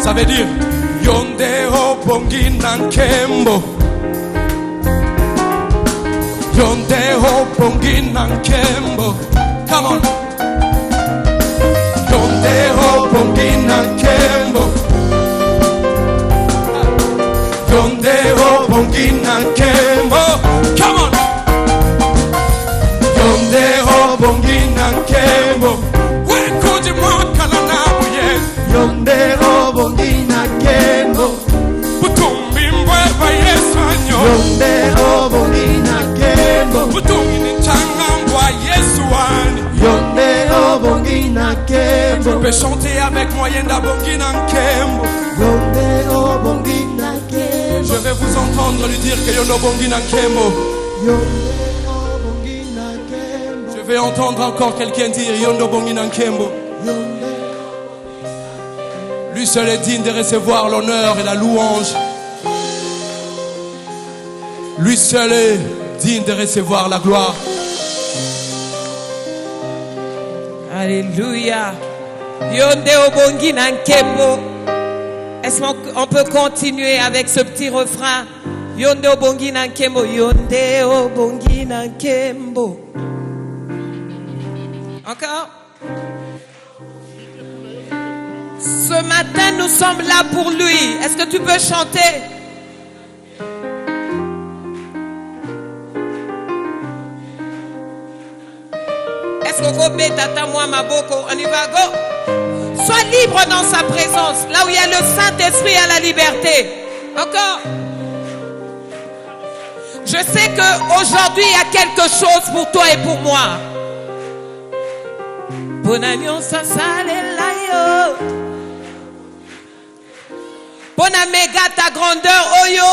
Ça veut dire Yonde ho bongi nankembo Yonde ho bongi nankembo Come on Yonde ho bongi nankembo Yonde ho bongi nankembo Come on Yonde ho bongi nankembo Wekuji mwakala nabu yes Yonde ho bongi nankembo Butumbi mbweba Yesu anyo Yonde ho bongi nankembo Butumbi ni changambwa Yesu wani Yonde Tu peux chanter avec moi Yenda Bongi Nankembo. Je vais vous entendre lui dire que Yondo Bongi Nankembo. Je vais entendre encore quelqu'un dire Yondo Bongi Nankembo. Lui seul est digne de recevoir l'honneur et la louange. Lui seul est digne de recevoir la gloire. Alléluia. Yonde Obongi Nankembo. Est-ce qu'on peut continuer avec ce petit refrain? Yonde Obongi Nankembo. Yonde Obongi Nankembo. Encore? Ce matin, nous sommes là pour lui. Est-ce que tu peux chanter? Est-ce qu'on peut tata moi ma boko? On y va, go. Sois libre dans sa présence. Là où il y a le Saint-Esprit, à la liberté. Encore. Je sais qu'aujourd'hui, il y a quelque chose pour toi et pour moi. Bonagnon, ça sale là yo. Bona méga ta grandeur, oyo.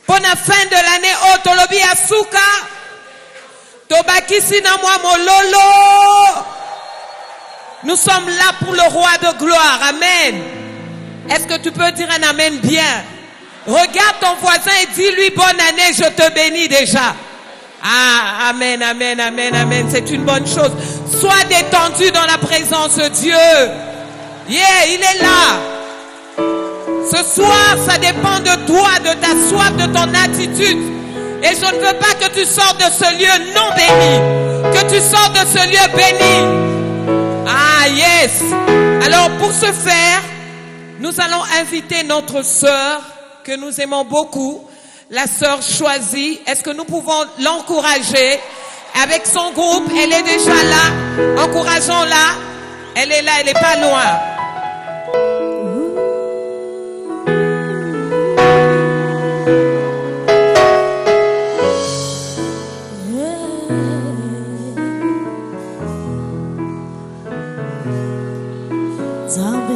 Bona fin de l'année, oh, tolobi asuka. Tobakisi na moi mololo. Nous sommes là pour le roi de gloire. Amen. Est-ce que tu peux dire un amen bien? Regarde ton voisin et dis-lui bonne année, je te bénis déjà. Ah, amen, amen, amen, amen. C'est une bonne chose. Sois détendu dans la présence de Dieu. Yeah, il est là. Ce soir, ça dépend de toi, de ta soif, de ton attitude. Et je ne veux pas que tu sortes de ce lieu non béni. Que tu sortes de ce lieu béni. Ah, yes. Alors, pour ce faire, nous allons inviter notre sœur, que nous aimons beaucoup, la sœur choisie. Est-ce que nous pouvons l'encourager avec son groupe? Elle est déjà là. Encourageons-la. Elle est là, elle n'est pas loin. Zambe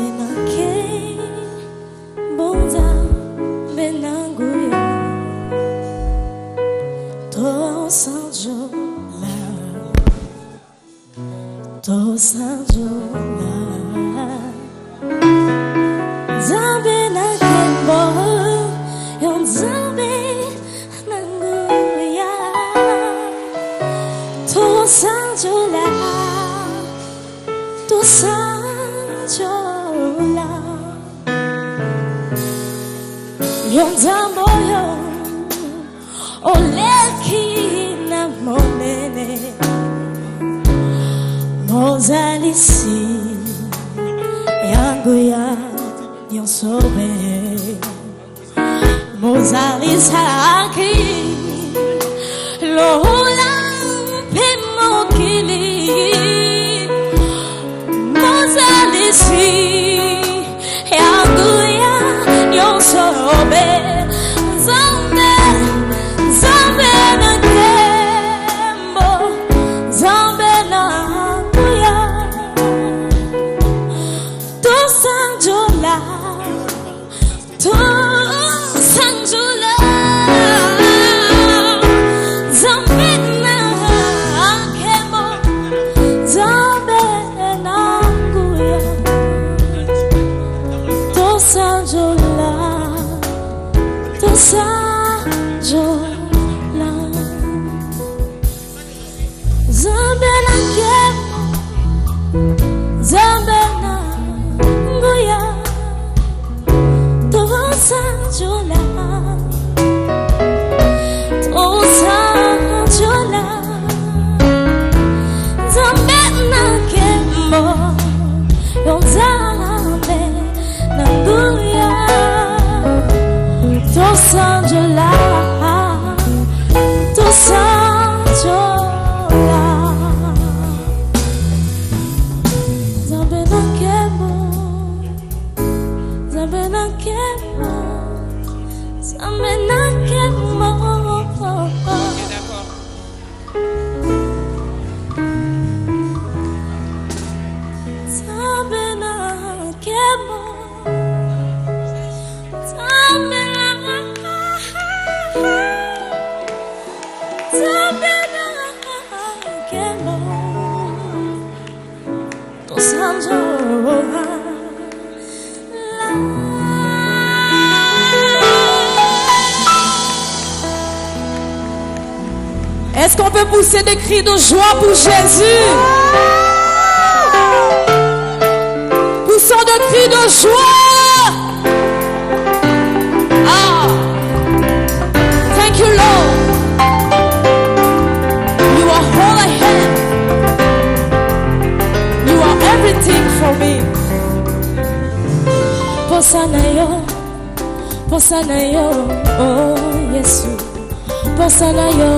Est-ce qu'on peut pousser des cris de joie pour Jésus? Poussons des cris de joie. Ah. Thank you, Lord. You are all I have. You are everything for me. Posanayo, posanayo, oh Yesu. Posanayo.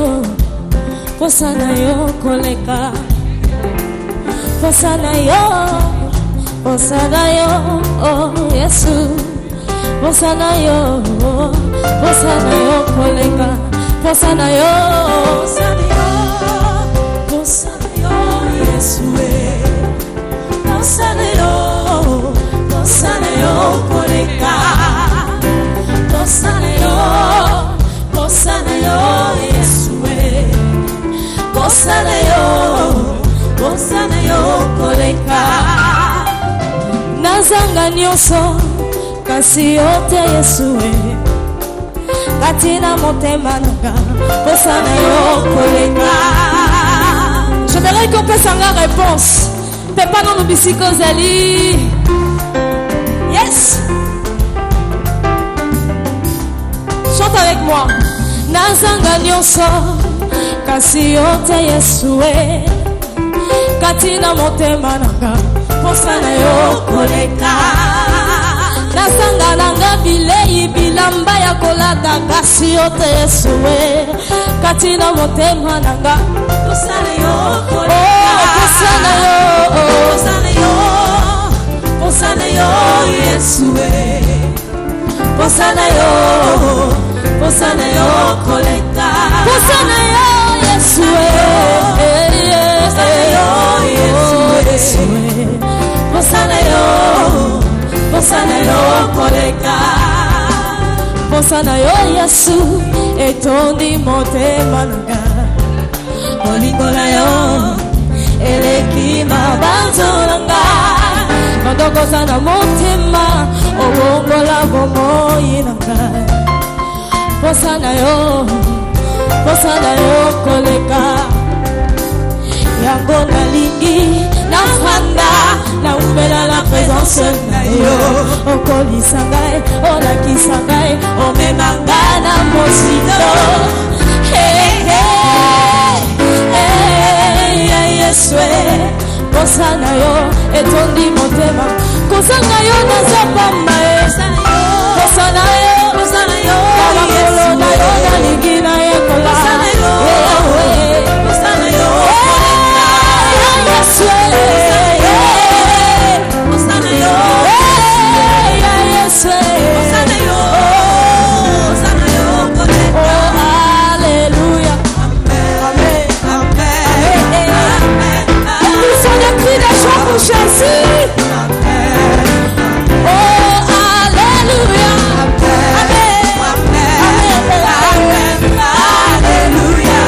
Posanayo koleka, posanayo, oh Yesu, posanayo koleka, posanayo, Yesu, posanayo koleka, posanayo Yesu. Bosanayo koleka nazanga nyonso kasi yote Yesue katina motema nanga bosanayo koleka. J'aimerais qu'on puisse avoir la réponse. T'es pas dans nos bicycles Zali. Yes. Chante avec moi. Nazanga nyonso kasi yote Yesue katina motema nanga posanayo koleka nasanga nanga bilei bilamba ya kolata kasi yote Yesue katina motema nanga posanayo koleka posanayo Yesue posanayo koleka posanayo Yesue posanayo koleka posanayo Yesu etondi motema nanga olingola yo eleki mabanzo nanga mandokoza na motema obongola bomoi nanga posanayo koleka yango nalingi nafanda naumela la présence na yo okolisa ngai olakisa ngai omema ngai na mosito Yesue posanayo etondi motema kozanga yo nazapamba posanayo amakolo na yo nalingi na yekola Jésus. Oh, alléluia. Amen. Amen. Alléluia.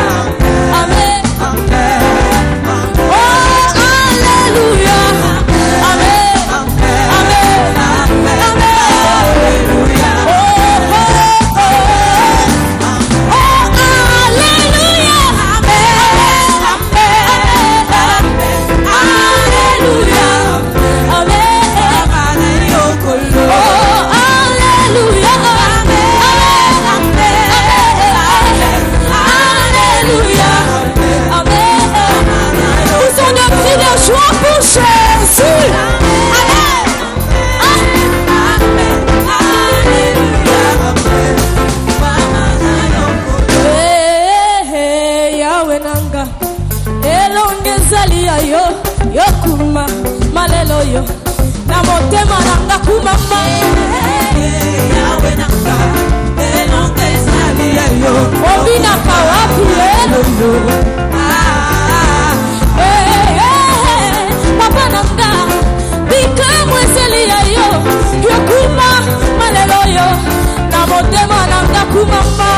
Amen. Oh, alléluia. Amen. Amen. Alléluia. Oh, alléluia. Joie pour Jésus. Yahweh nanga elongezali yo yokuma malelo yo na motema nanga kumama Yahweh nanga elongezali yo obina kawapi lelo yo papa nanga bikamweseli yo yokuma malelo yo na motema nanga kumama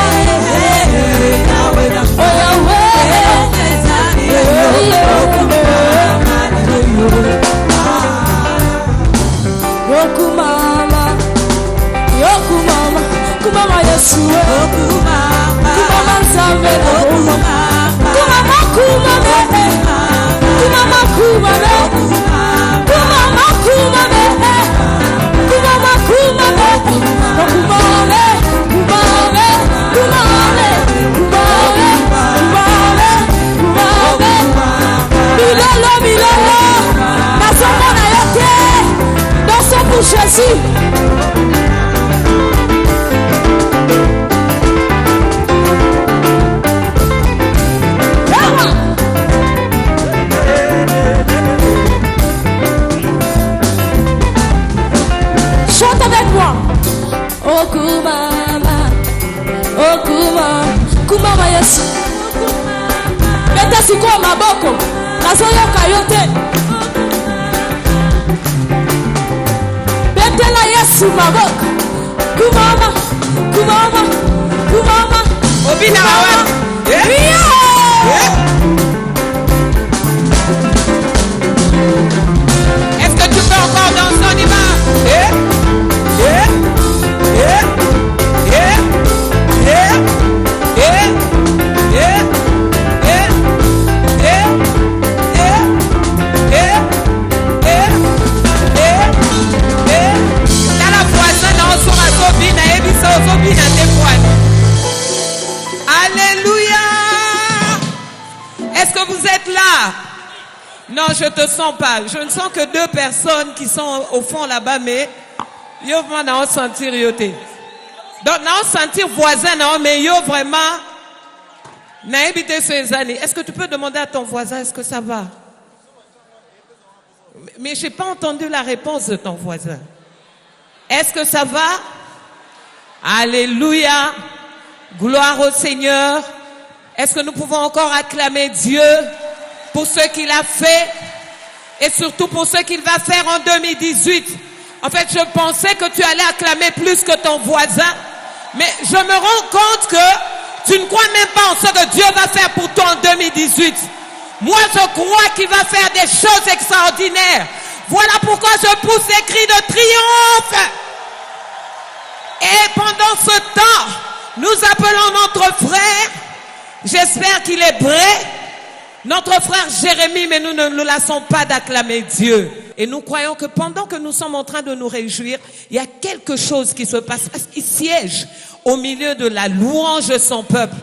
Yahweh nanga bayoka yo te. Betela Yesu maboko. Kumama, kumama, kumama. Obina wawa. Est-ce que tu peux encore danser? On y va. Alléluia. Est-ce que vous êtes là? Non, je ne te sens pas. Je ne sens que 2 personnes qui sont au fond là-bas, mais yo vraiment sentir yoté. Donc, non sentir voisin, non, mais yo vraiment n'a habité ces années. Est-ce que tu peux demander à ton voisin, est-ce que ça va? Mais je n'ai pas entendu la réponse de ton voisin. Est-ce que ça va? Alléluia. Gloire au Seigneur. Est-ce que nous pouvons encore acclamer Dieu pour ce qu'il a fait et surtout pour ce qu'il va faire en 2018? En fait, je pensais que tu allais acclamer plus que ton voisin, mais je me rends compte que tu ne crois même pas en ce que Dieu va faire pour toi en 2018. Moi, je crois qu'il va faire des choses extraordinaires. Voilà pourquoi je pousse des cris de triomphe. Et pendant ce temps, nous appelons notre frère, j'espère qu'il est prêt, notre frère Jérémie, mais nous ne nous lassons pas d'acclamer Dieu. Et nous croyons que pendant que nous sommes en train de nous réjouir, il y a quelque chose qui se passe, parce qu'il siège au milieu de la louange de son peuple,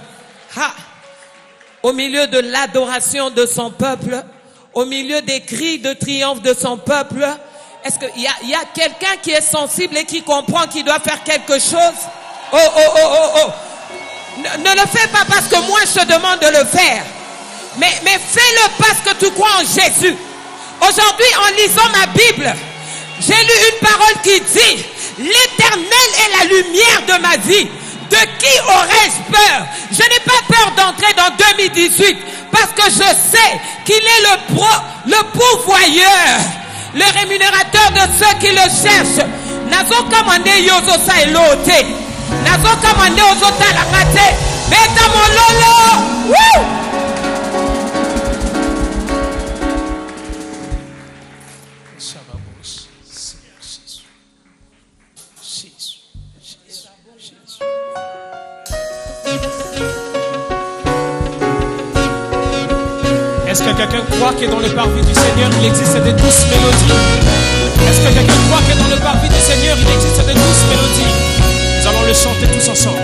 au milieu de l'adoration de son peuple, au milieu des cris de triomphe de son peuple. Est-ce qu'il y a quelqu'un qui est sensible et qui comprend qu'il doit faire quelque chose? Ne le fais pas parce que moi je te demande de le faire. Mais fais-le parce que tu crois en Jésus. Aujourd'hui, en lisant ma Bible, j'ai lu une parole qui dit: l'Éternel est la lumière de ma vie. De qui aurais-je peur? Je n'ai pas peur d'entrer dans 2018 parce que je sais qu'il est le pourvoyeur, le rémunérateur de ceux qui le cherchent. Nazo kamande yozo sa elote. Nazo kamande yozo ta la mate. Beta mololo. Woo! Est-ce que quelqu'un croit que dans le parvis du Seigneur, il existe de douces mélodies? Est-ce que quelqu'un croit que dans le parvis du Seigneur, il existe de douces mélodies? Nous allons le chanter tous ensemble.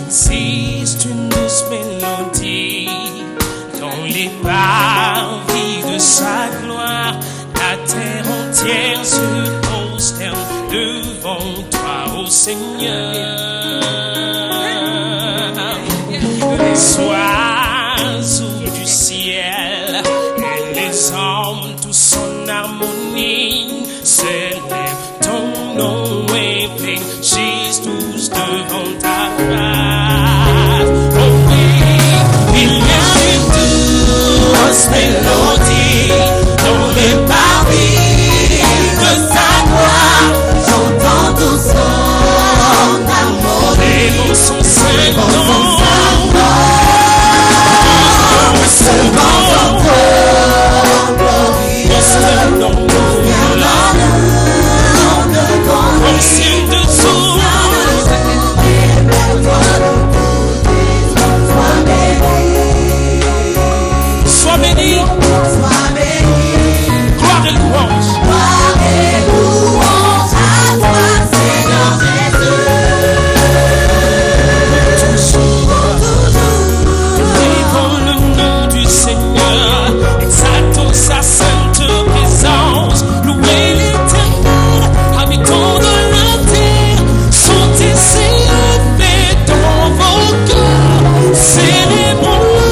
Existe une douce mélodie dans les parvis de sa gloire. La terre entière se prosterne devant toi, ô Seigneur. Les oiseaux du ciel et les hommes tous en harmonie célèbrent ton nom et fléchissent tous devant ta face. Oh oui, il y a une douce mélodie dans les parvis de sa gloire. J'entends tout son amour et mon son Seigneur. Sois béni, gloire et louange à toi, Seigneur Jésus. Vivons le nom du Seigneur, exaltons sa sainte présence, louez l'Éternel, habitants de la terre, sont ici élevés dans vos cœurs, célébrons-le,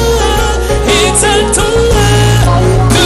exaltons-le, que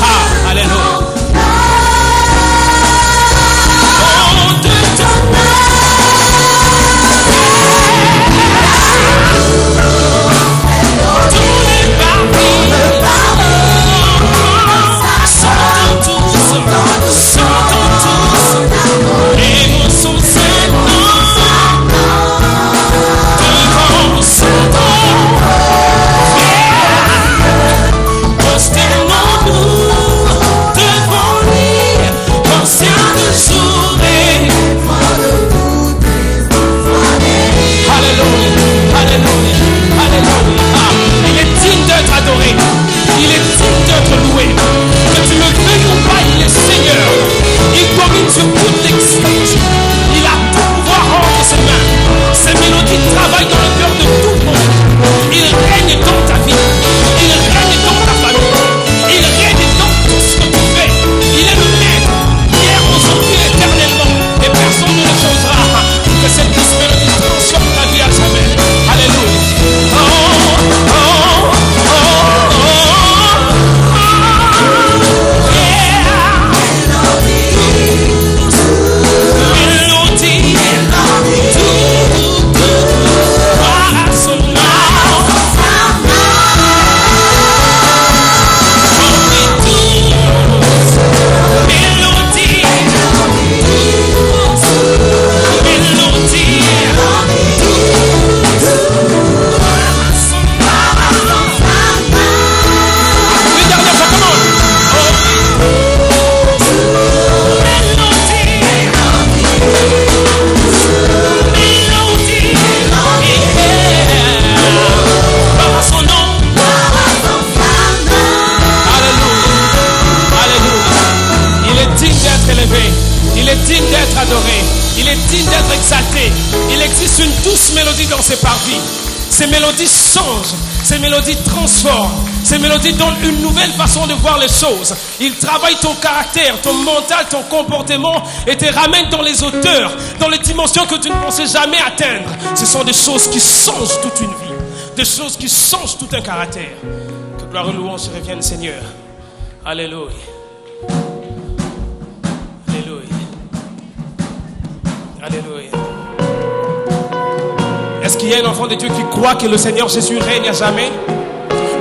Ah, alléluia. Ces mélodies changent, ces mélodies transforment, ces mélodies donnent une nouvelle façon de voir les choses. Ils travaillent ton caractère, ton mental, ton comportement et te ramènent dans les hauteurs, dans les dimensions que tu ne pensais jamais atteindre. Ce sont des choses qui changent toute une vie, des choses qui changent tout un caractère. Que gloire et louange se reviennent, Seigneur. Alléluia. Alléluia. Alléluia. Est-ce qu'il y a un enfant de Dieu qui croit que le Seigneur Jésus règne à jamais?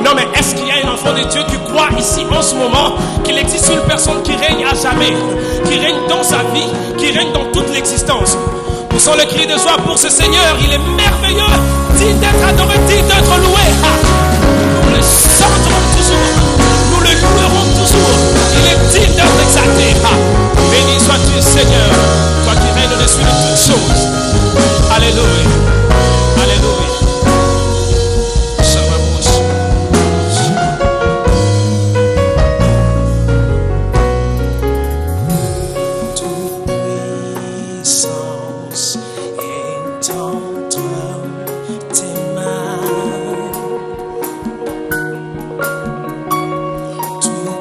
Non, mais est-ce qu'il y a un enfant de Dieu qui croit ici en ce moment qu'il existe une personne qui règne à jamais, qui règne dans sa vie, qui règne dans toute l'existence? Poussons le cri de joie pour ce Seigneur. Il est merveilleux, digne d'être adoré, digne d'être loué. Nous le chanterons toujours, nous le louerons toujours. Il est digne d'être exalté. Béni sois-tu, Seigneur, toi qui règnes au-dessus de toutes choses. Alléluia. Alléluia. Toute puissance est entre tes mains. Tout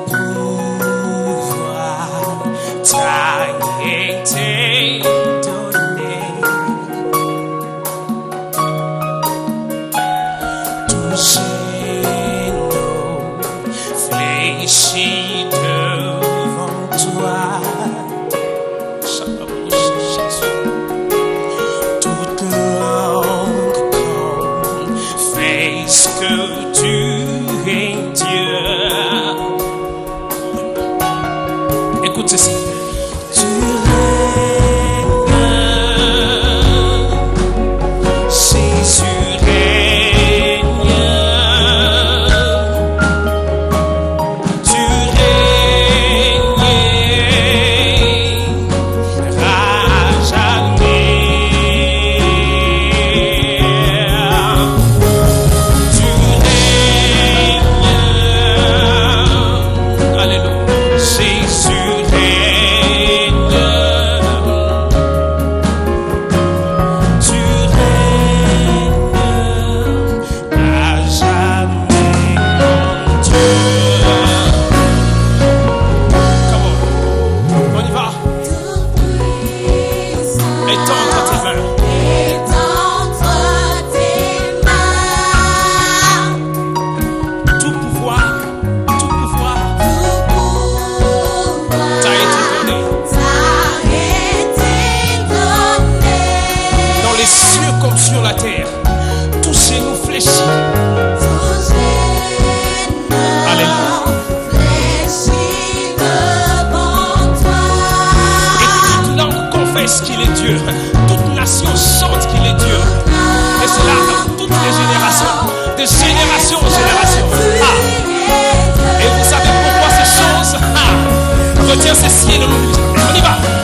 pouvoir t'a été donné. Genoux fléchis devant toi. Toute langue confesse que tu es Dieu. Écoute ceci. Tu règnes, Jésus règne. Tu règnes. confesse qu'il est Dieu. Toute nation chante qu'il est Dieu. Et cela dans toutes les générations, de génération en génération. Et vous savez pourquoi ces choses retiens ceci et ne l'oublie. On y va.